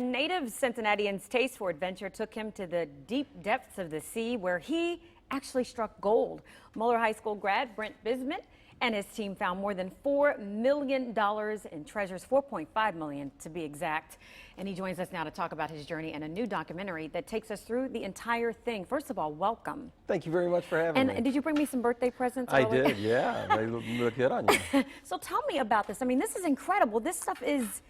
Native Cincinnatian's taste for adventure took him to the deep depths of the sea, where he actually struck gold. Moeller High School grad Brent Brisben and his team found more than $4 million in treasures, $4.5 million to be exact. And he joins us now to talk about his journey and a new documentary that takes us through the entire thing. First of all, welcome. Thank you very much for having me. And did you bring me some birthday presents? I did, yeah. They look good on you. So tell me about this. I mean, this is incredible. This stuff is,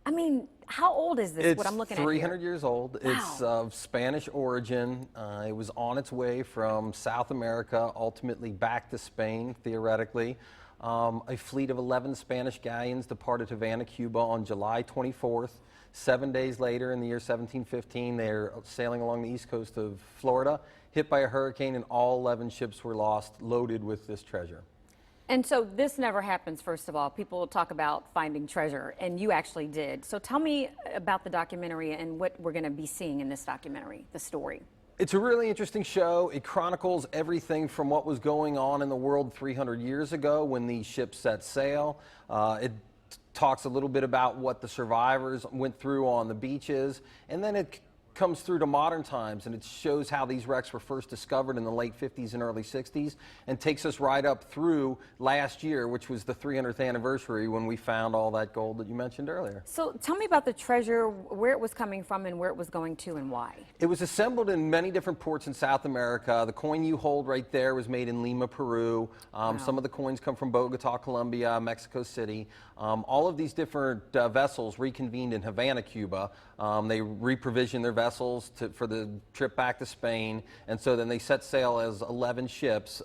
I mean, how old is this, what I'm looking at here? It's 300 years old. Wow. It's of Spanish origin. It was on its way from South America, ultimately back to Spain, theoretically. A fleet of 11 Spanish galleons departed Havana, Cuba on July 24th. 7 days later, in the year 1715, they're sailing along the east coast of Florida, hit by a hurricane, and all 11 ships were lost, loaded with this treasure. And so this never happens, first of all. People talk about finding treasure, and you actually did. So tell me about the documentary and what we're going to be seeing in this documentary, the story. It's a really interesting show. It chronicles everything from what was going on in the world 300 years ago when these ships set sail. It talks a little bit about what the survivors went through on the beaches, and then it comes through to modern times, and it shows how these wrecks were first discovered in the late 50s and early 60s, and takes us right up through last year, which was the 300th anniversary when we found all that gold that you mentioned earlier. So tell me about the treasure, where it was coming from and where it was going to and why. It was assembled in many different ports in South America. The coin you hold right there was made in Lima, Peru. Wow. Some of the coins come from Bogota, Colombia, Mexico City. All of these different vessels reconvened in Havana, Cuba. They reprovisioned their vessels for the trip back to Spain, and so then they set sail as 11 ships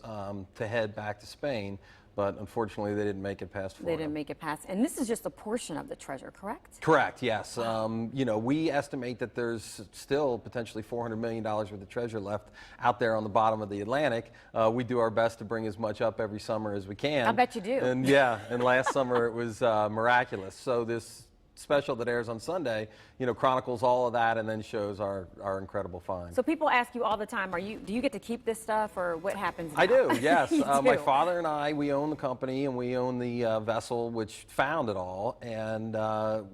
to head back to Spain, but unfortunately they didn't make it past Florida. They didn't make it past, and this is just a portion of the treasure, correct? Correct, yes. You know, we estimate that there's still potentially $400 million worth of treasure left out there on the bottom of the Atlantic. We do our best to bring as much up every summer as we can. I bet you do. And yeah, and last summer it was miraculous. So this special that airs on Sunday, you know, chronicles all of that and then shows our incredible find. So people ask you all the time, do you get to keep this stuff, or what happens now? I do, yes. You do. My father and I, we own the company, and we own the vessel which found it all, and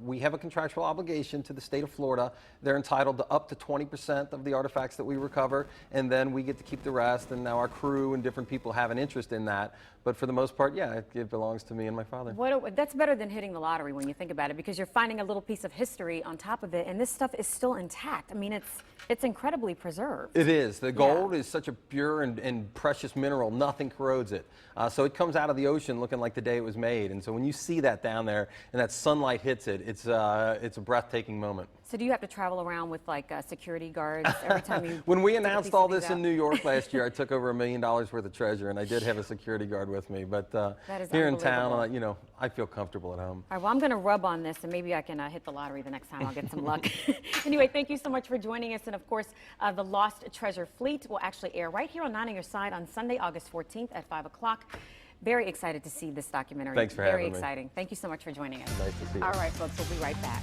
we have a contractual obligation to the state of Florida. They're entitled to up to 20% of the artifacts that we recover, and then we get to keep the rest, and now our crew and different people have an interest in that. But for the most part, yeah, it belongs to me and my father. That's better than hitting the lottery when you think about it, because you're finding a little piece of history on top of it, and this stuff is still intact. I mean, it's incredibly preserved. It is. The gold is such a pure and precious mineral. Nothing corrodes it. So it comes out of the ocean looking like the day it was made. And so when you see that down there and that sunlight hits it, it's a breathtaking moment. So do you have to travel around with like security guards every time you When we announced all this in New York last year, I took over $1 million worth of treasure, and I did have a security guard with me. But here in town, you know, I feel comfortable at home. All right, well, I'm going to rub on this, and maybe I can hit the lottery the next time. I'll get some luck. Anyway, thank you so much for joining us. And of course, the Lost Treasure Fleet will actually air right here on 9 on Your Side on Sunday, August 14th at 5 o'clock. Very excited to see this documentary. Thanks for having me. Very exciting. Thank you so much for joining us. Nice to see you. All right, folks, we'll be right back.